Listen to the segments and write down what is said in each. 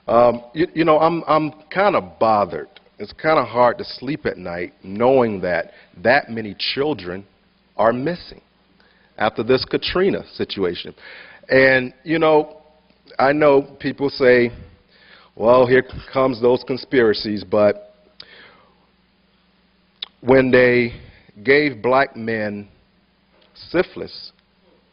I'm kind of bothered. It's kind of hard to sleep at night knowing that that many children are missing after this Katrina situation. And, I know people say, well, here comes those conspiracies, but when they gave black men syphilis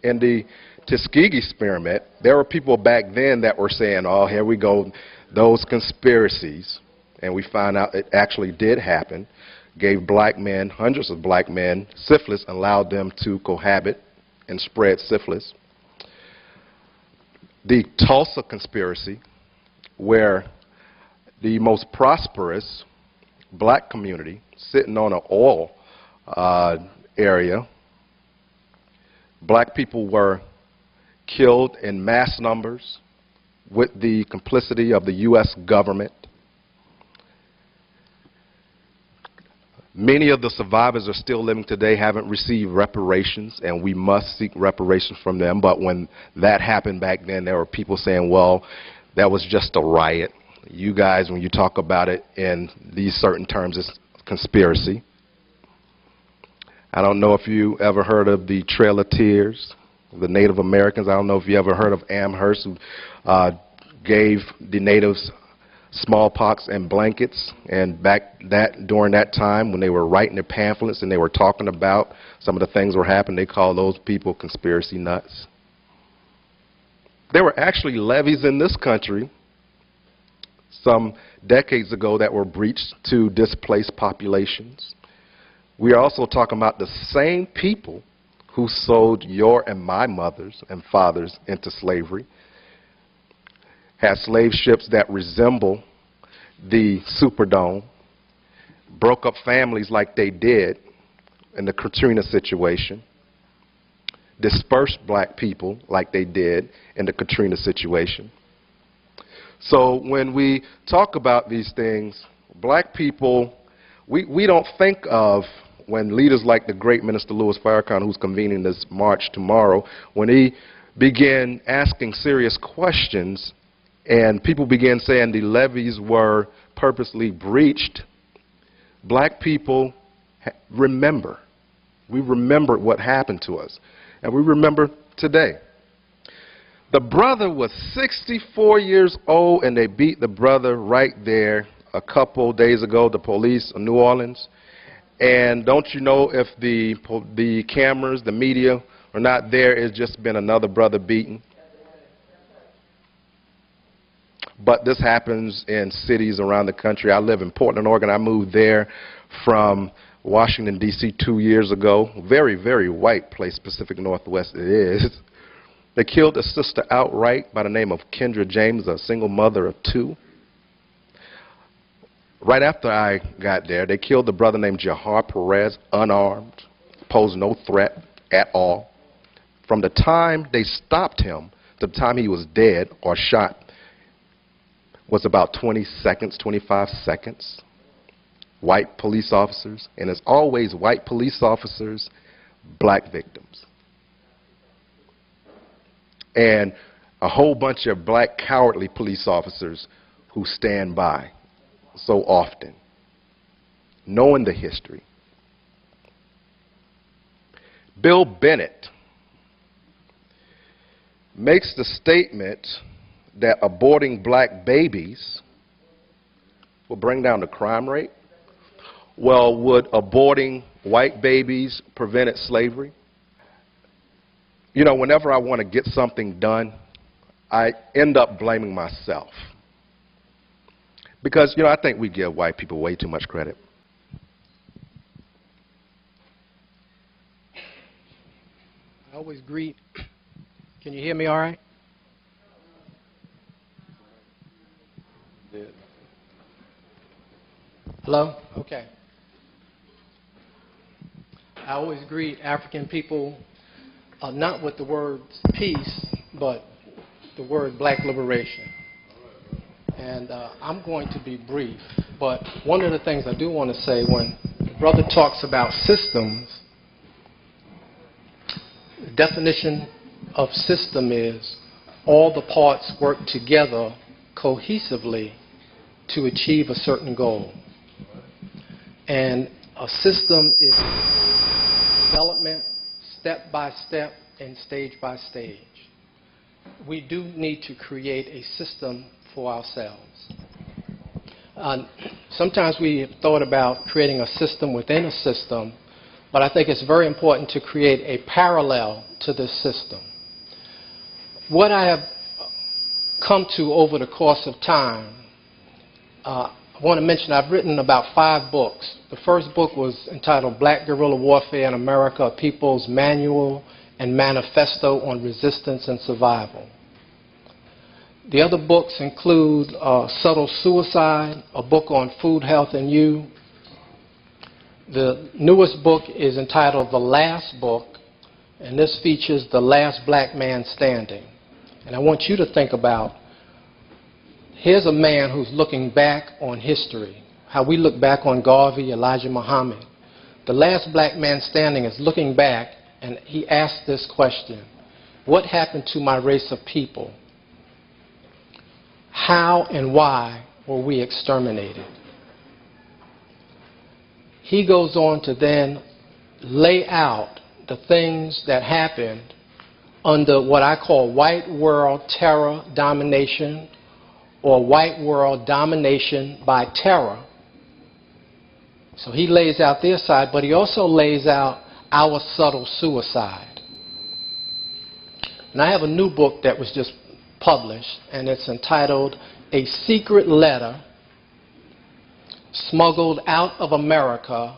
in the Tuskegee experiment, there were people back then that were saying, oh, here we go, those conspiracies. And we found out it actually did happen. Gave black men, hundreds of black men, syphilis, allowed them to cohabit and spread syphilis. The Tulsa conspiracy, where the most prosperous black community sitting on an oil area, black people were killed in mass numbers with the complicity of the U.S. government. Many of the survivors are still living today, haven't received reparations, and we must seek reparations from them. But when that happened back then, there were people saying, well, that was just a riot. You guys, when you talk about it in these certain terms, it's conspiracy. I don't know if you ever heard of the Trail of Tears, the Native Americans. I don't know if you ever heard of Amherst, who gave the natives smallpox and blankets, and during that time when they were writing their pamphlets and they were talking about some of the things that were happening, they called those people conspiracy nuts. There were actually levees in this country some decades ago that were breached to displace populations. We are also talking about the same people who sold your and my mothers and fathers into slavery, had slave ships that resemble the Superdome, broke up families like they did in the Katrina situation, dispersed black people like they did in the Katrina situation. So when we talk about these things, black people, we don't think of, when leaders like the great Minister Louis Farrakhan, who's convening this march tomorrow, when he began asking serious questions and people began saying the levees were purposely breached, black people remember. We remember what happened to us, and we remember today. The brother was 64 years old, and they beat the brother right there a couple days ago, the police in New Orleans. And don't you know, if the cameras, the media are not there, it's just been another brother beaten. But this happens in cities around the country. I live in Portland, Oregon. I moved there from Washington, D.C. 2 years ago. Very, very white place, Pacific Northwest it is. They killed a sister outright by the name of Kendra James, a single mother of two. Right after I got there, they killed a brother named Jahar Perez, unarmed, posed no threat at all. From the time they stopped him to the time he was dead or shot was about 20 seconds, 25 seconds. White police officers, and as always, white police officers, black victims. And a whole bunch of black cowardly police officers who stand by so often, knowing the history. Bill Bennett makes the statement that aborting black babies will bring down the crime rate. Well, would aborting white babies prevent slavery? You know, whenever I want to get something done, I end up blaming myself. Because, I think we give white people way too much credit. I always greet. Can you hear me all right? Hello? Okay. I always greet African people not with the word peace, but the word black liberation. And I'm going to be brief, but one of the things I do want to say, when the brother talks about systems, the definition of system is all the parts work together cohesively to achieve a certain goal. And a system is development, step by step and stage by stage. We do need to create a system for ourselves. Sometimes we have thought about creating a system within a system, but I think it's very important to create a parallel to this system. What I have come to over the course of time, I want to mention I've written about 5 books. The first book was entitled Black Guerrilla Warfare in America, A People's Manual and Manifesto on Resistance and Survival. The other books include Subtle Suicide, a book on food, health, and you. The newest book is entitled The Last Book, and this features the last black man standing. And I want you to think about, here's a man who's looking back on history, how we look back on Garvey, Elijah Muhammad. The last black man standing is looking back, and he asked this question: what happened to my race of people? How and why were we exterminated? He goes on to then lay out the things that happened under what I call white world terror domination, or white world domination by terror. So he lays out their side, but he also lays out our subtle suicide. And I have a new book that was just published, and it's entitled A Secret Letter Smuggled Out of America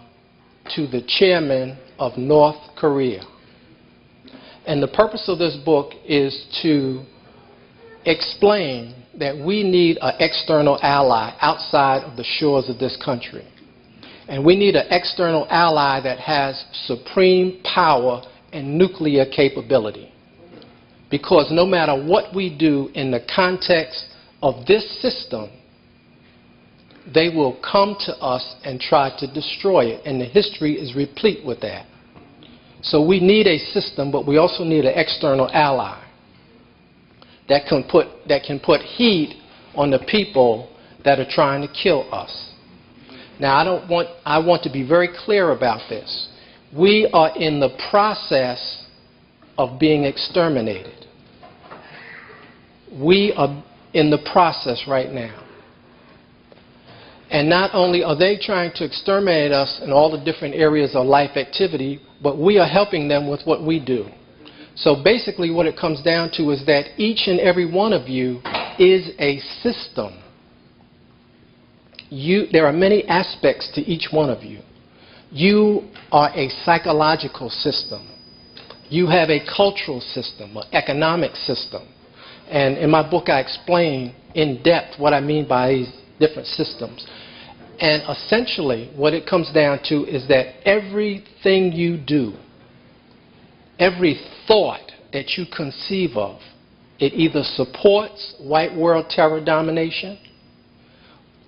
to the Chairman of North Korea. And the purpose of this book is to explain that we need an external ally outside of the shores of this country. And we need an external ally that has supreme power and nuclear capability. Because no matter what we do in the context of this system, they will come to us and try to destroy it. And the history is replete with that. So we need a system, but we also need an external ally that can put heat on the people that are trying to kill us. Now, I want to be very clear about this. We are in the process of being exterminated. We are in the process right now. And not only are they trying to exterminate us in all the different areas of life activity, but we are helping them with what we do. So basically what it comes down to is that each and every one of you is a system. There are many aspects to each one of you. You are a psychological system. You have a cultural system, an economic system. And in my book I explain in depth what I mean by these different systems. And essentially what it comes down to is that everything you do, every thought that you conceive of, it either supports white world terror domination,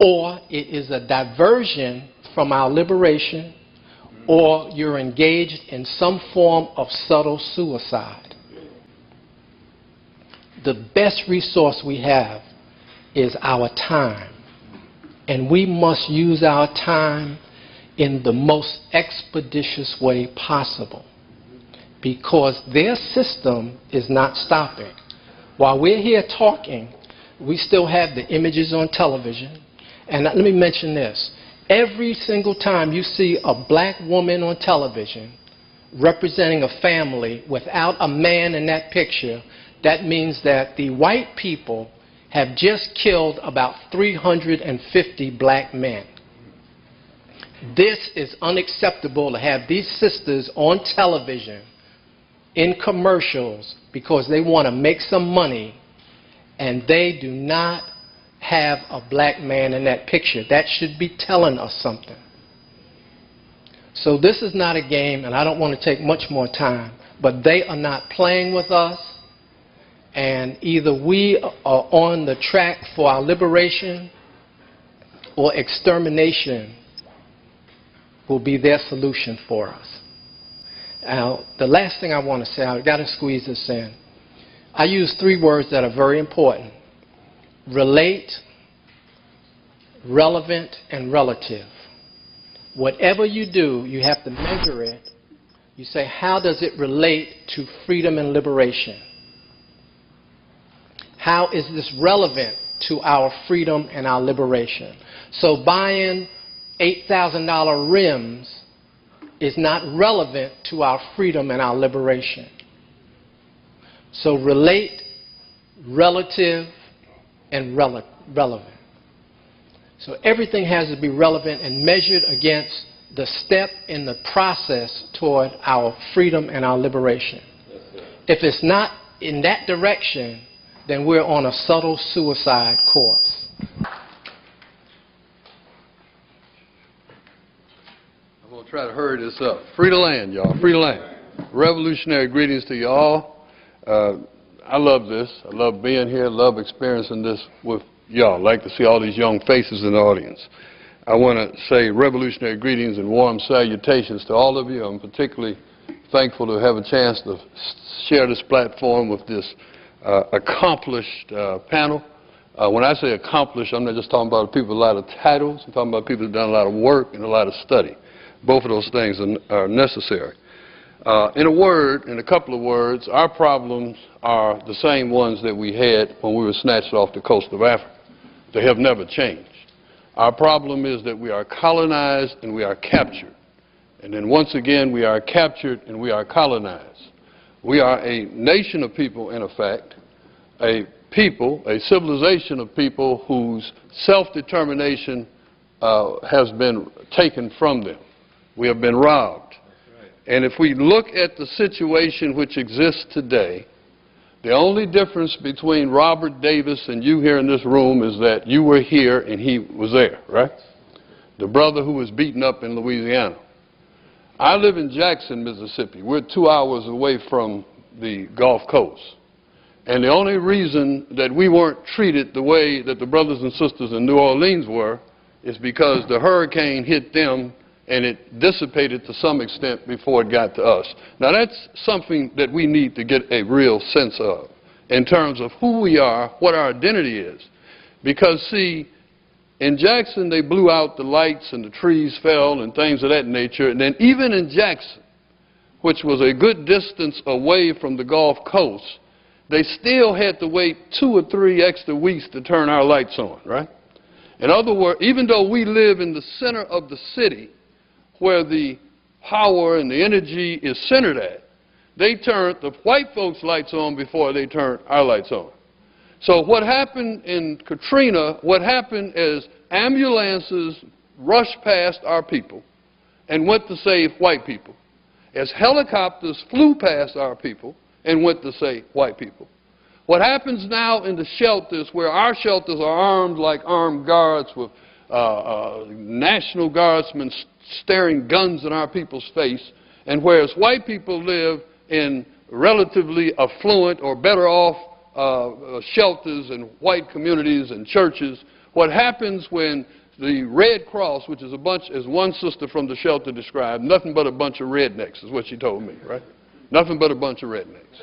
or it is a diversion from our liberation, or you're engaged in some form of subtle suicide. The best resource we have is our time. And we must use our time in the most expeditious way possible, because their system is not stopping. While we're here talking, we still have the images on television. And let me mention this. Every single time you see a black woman on television representing a family without a man in that picture, that means that the white people have just killed about 350 black men. This is unacceptable to have these sisters on television in commercials because they want to make some money, and they do not have a black man in that picture. That should be telling us something. So this is not a game, and I don't want to take much more time, but they are not playing with us. And either we are on the track for our liberation, or extermination will be their solution for us. Now, the last thing I want to say, I've got to squeeze this in. I use 3 words that are very important. relate, relevant, and relative. Whatever you do, you have to measure it. You say, how does it relate to freedom and liberation? How is this relevant to our freedom and our liberation? So buying $8,000 rims is not relevant to our freedom and our liberation. So relate, relative, and relevant. So everything has to be relevant and measured against the step in the process toward our freedom and our liberation. If it's not in that direction, then we're on a subtle suicide course. I'm going to try to hurry this up. Free the land, y'all. Free the land. Revolutionary greetings to you all. I love this. I love being here. I love experiencing this with y'all. I like to see all these young faces in the audience. I want to say revolutionary greetings and warm salutations to all of you. I'm particularly thankful to have a chance to share this platform with this accomplished panel. When I say accomplished, I'm not just talking about people with a lot of titles. I'm talking about people who've done a lot of work and a lot of study. Both of those things are necessary. In a word, in a couple of words, our problems are the same ones that we had when we were snatched off the coast of Africa. They have never changed. Our problem is that we are colonized and we are captured. And then once again, we are captured and we are colonized. We are a nation of people, in effect, a people, a civilization of people whose self-determination has been taken from them. We have been robbed. And if we look at the situation which exists today, the only difference between Robert Davis and you here in this room is that you were here and he was there, right? The brother who was beaten up in Louisiana. I live in Jackson, Mississippi. We're 2 hours away from the Gulf Coast. And the only reason that we weren't treated the way that the brothers and sisters in New Orleans were is because the hurricane hit them and it dissipated to some extent before it got to us. Now that's something that we need to get a real sense of in terms of who we are, what our identity is. Because see, in Jackson they blew out the lights and the trees fell and things of that nature, and then even in Jackson, which was a good distance away from the Gulf Coast, they still had to wait 2 or 3 extra weeks to turn our lights on, right? In other words, even though we live in the center of the city, where the power and the energy is centered at, they turned the white folks' lights on before they turned our lights on. So what happened in Katrina, what happened is ambulances rushed past our people and went to save white people, as helicopters flew past our people and went to save white people. What happens now in the shelters, where our shelters are armed like armed guards with National Guardsmen staring guns in our people's face, and whereas white people live in relatively affluent or better off shelters and white communities and churches, what happens when the Red Cross, which is a bunch, as one sister from the shelter described, nothing but a bunch of rednecks is what she told me, right? Nothing but a bunch of rednecks.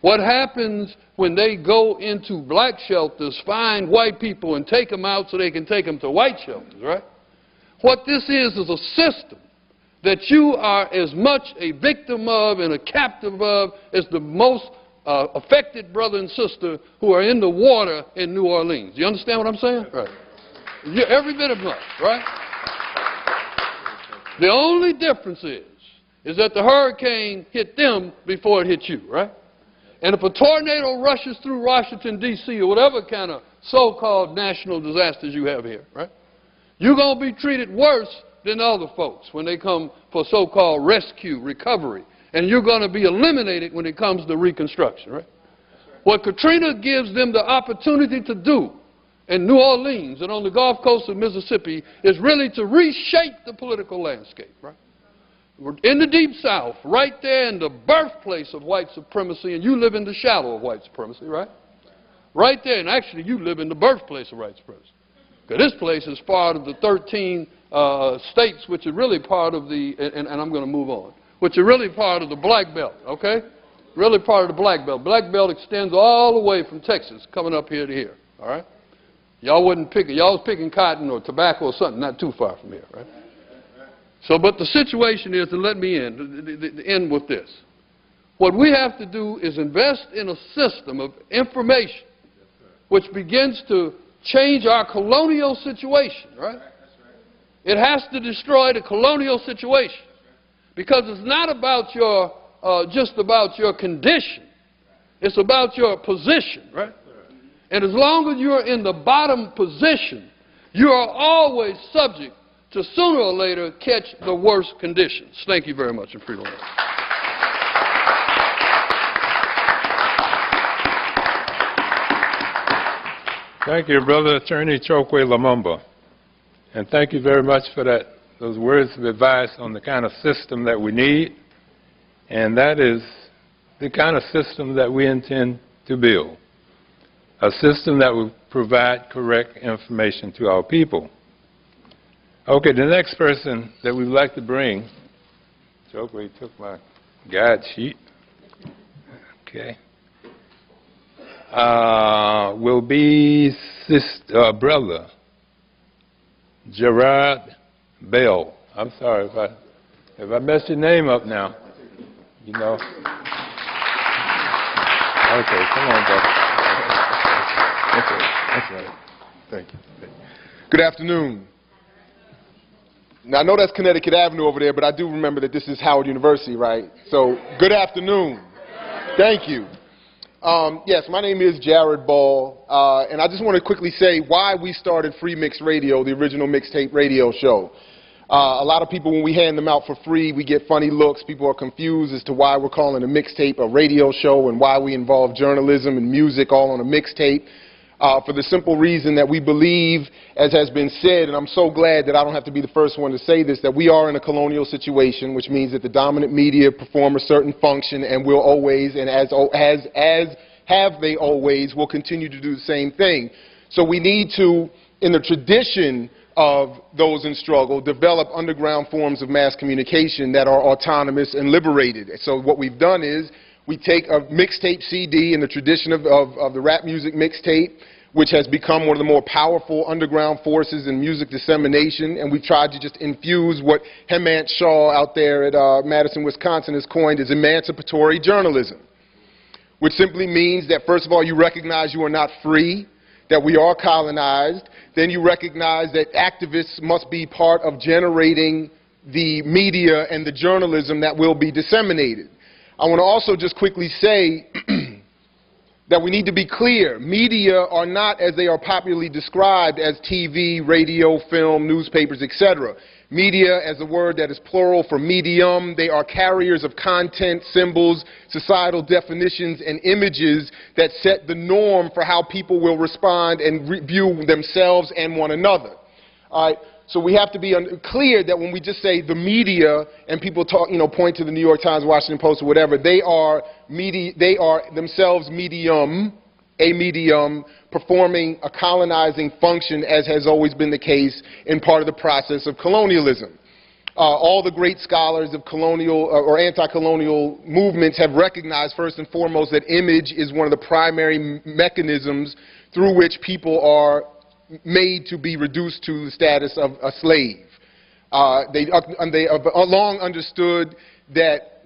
What happens when they go into black shelters, find white people and take them out so they can take them to white shelters, right? What this is a system that you are as much a victim of and a captive of as the most affected brother and sister who are in the water in New Orleans. You understand what I'm saying? Right. Every bit of much, right? The only difference is that the hurricane hit them before it hit you, right? And if a tornado rushes through Washington, D.C., or whatever kind of so-called national disasters you have here, right? You're going to be treated worse than other folks when they come for so-called rescue, recovery. And you're going to be eliminated when it comes to reconstruction, right? What Katrina gives them the opportunity to do in New Orleans and on the Gulf Coast of Mississippi is really to reshape the political landscape, right? We're in the Deep South, right there in the birthplace of white supremacy, and you live in the shadow of white supremacy, right? Right there, and actually you live in the birthplace of white supremacy. Because this place is part of the 13 states which are really part of the, and I'm going to move on, which are really part of the Black Belt, okay? Really part of the Black Belt. Black Belt extends all the way from Texas, coming up here to here, all right? Y'all wasn't picking, y'all was picking cotton or tobacco or something not too far from here, right? So, but the situation is, and let me end with this. What we have to do is invest in a system of information which begins to change our colonial situation, right? It has to destroy the colonial situation because it's not about your, just about your condition. It's about your position, right? And as long as you're in the bottom position, you are always subject to sooner or later catch the worst conditions. Thank you very much, and free to land. Thank you, Brother Attorney Chokwe Lumumba. And thank you very much for those words of advice on the kind of system that we need. And that is the kind of system that we intend to build. A system that will provide correct information to our people. Okay, the next person that we'd like to bring, Chokwe took my guide sheet. Okay. Will be Brother Gerard Bell. I'm sorry if I messed your name up now. You know. Okay, come on, brother. Okay, that's right. Thank you. Good afternoon. Now, I know that's Connecticut Avenue over there, but I do remember that this is Howard University, right? So, good afternoon. Thank you. Yes, my name is Jared Ball, and I just want to quickly say why we started Free Mix Radio, the original mixtape radio show. A lot of people, when we hand them out for free, we get funny looks. People are confused as to why we're calling a mixtape a radio show and why we involve journalism and music all on a mixtape. For the simple reason that we believe, as has been said, and I'm so glad that I don't have to be the first one to say this, that we are in a colonial situation, which means that the dominant media perform a certain function and will always, and as have they always, will continue to do the same thing. So we need to, in the tradition of those in struggle, develop underground forms of mass communication that are autonomous and liberated. So what we've done is we take a mixtape CD in the tradition of the rap music mixtape, which has become one of the more powerful underground forces in music dissemination, and we've tried to just infuse what Hemant Shaw out there at Madison, Wisconsin has coined as emancipatory journalism, which simply means that, first of all, you recognize you are not free, that we are colonized, then you recognize that activists must be part of generating the media and the journalism that will be disseminated. I want to also just quickly say that we need to be clear. Media are not, as they are popularly described, as TV, radio, film, newspapers, etc. Media, as a word that is plural for medium, they are carriers of content, symbols, societal definitions, and images that set the norm for how people will respond and view themselves and one another. All right? So we have to be clear that when we just say the media and people talk, point to the New York Times, Washington Post, or whatever, they are themselves a medium performing a colonizing function, as has always been the case in part of the process of colonialism. All the great scholars of colonial or anti-colonial movements have recognized first and foremost that image is one of the primary mechanisms through which people are made to be reduced to the status of a slave. They have long understood that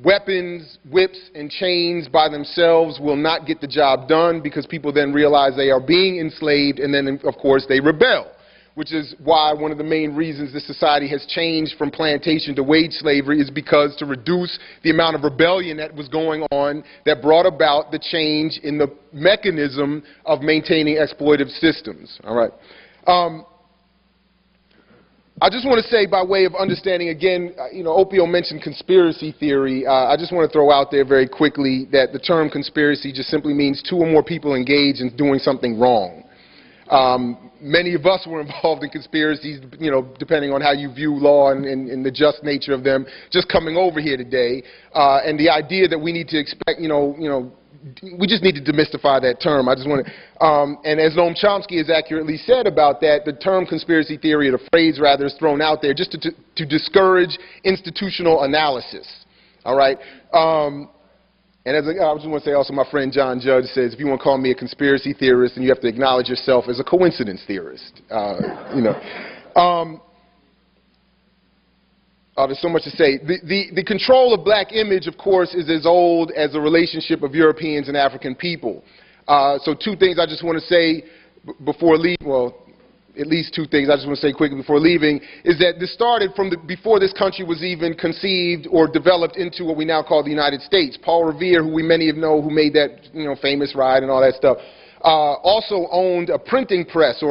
weapons, whips, and chains by themselves will not get the job done because people then realize they are being enslaved, and then, of course, they rebel, which is why one of the main reasons this society has changed from plantation to wage slavery is because to reduce the amount of rebellion that was going on that brought about the change in the mechanism of maintaining exploitive systems. All right. I just want to say, by way of understanding, again, Opio mentioned conspiracy theory. I just want to throw out there very quickly that the term conspiracy just simply means two or more people engaged in doing something wrong. Many of us were involved in conspiracies, depending on how you view law and the just nature of them, just coming over here today. And the idea that we need to expect, we just need to demystify that term. I just want to, and as Noam Chomsky has accurately said about that, the term conspiracy theory, or the phrase rather, is thrown out there just to discourage institutional analysis. All right. And as I just want to say also, my friend John Judge says, if you want to call me a conspiracy theorist, then you have to acknowledge yourself as a coincidence theorist. You know. There's so much to say. The control of black image, of course, is as old as the relationship of Europeans and African people. So two things I just want to say before leaving, well, at least two things I just want to say quickly before leaving, is that this started from before this country was even conceived or developed into what we now call the United States. Paul Revere, who many of you know, who made that famous ride and all that stuff, also owned a printing press, and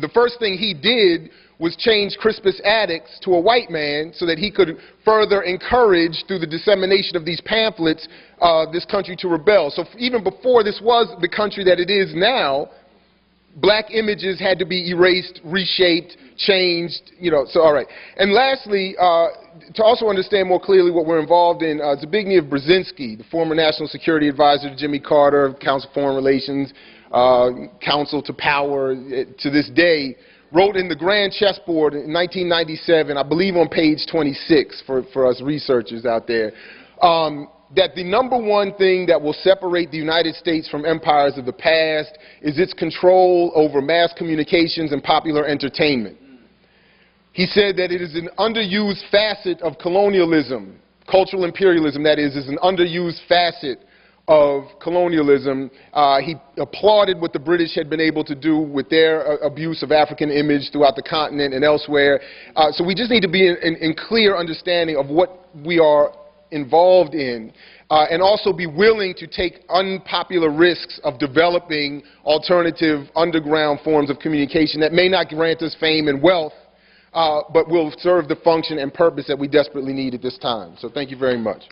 the first thing he did was change Crispus Attucks to a white man so that he could further encourage, through the dissemination of these pamphlets, this country to rebel. So even before this was the country that it is now, black images had to be erased, reshaped, changed, so all right. And lastly, to also understand more clearly what we're involved in, Zbigniew Brzezinski, the former National Security Advisor to Jimmy Carter, Council of Foreign Relations, Counsel to Power to this day, wrote in the Grand Chessboard in 1997, I believe on page 26 for us researchers out there, that the number one thing that will separate the United States from empires of the past is its control over mass communications and popular entertainment. He said that it is an underused facet of colonialism, cultural imperialism, that is an underused facet of colonialism. He applauded what the British had been able to do with their abuse of African image throughout the continent and elsewhere. So we just need to be in clear understanding of what we are involved in, and also be willing to take unpopular risks of developing alternative underground forms of communication that may not grant us fame and wealth, but will serve the function and purpose that we desperately need at this time. So thank you very much.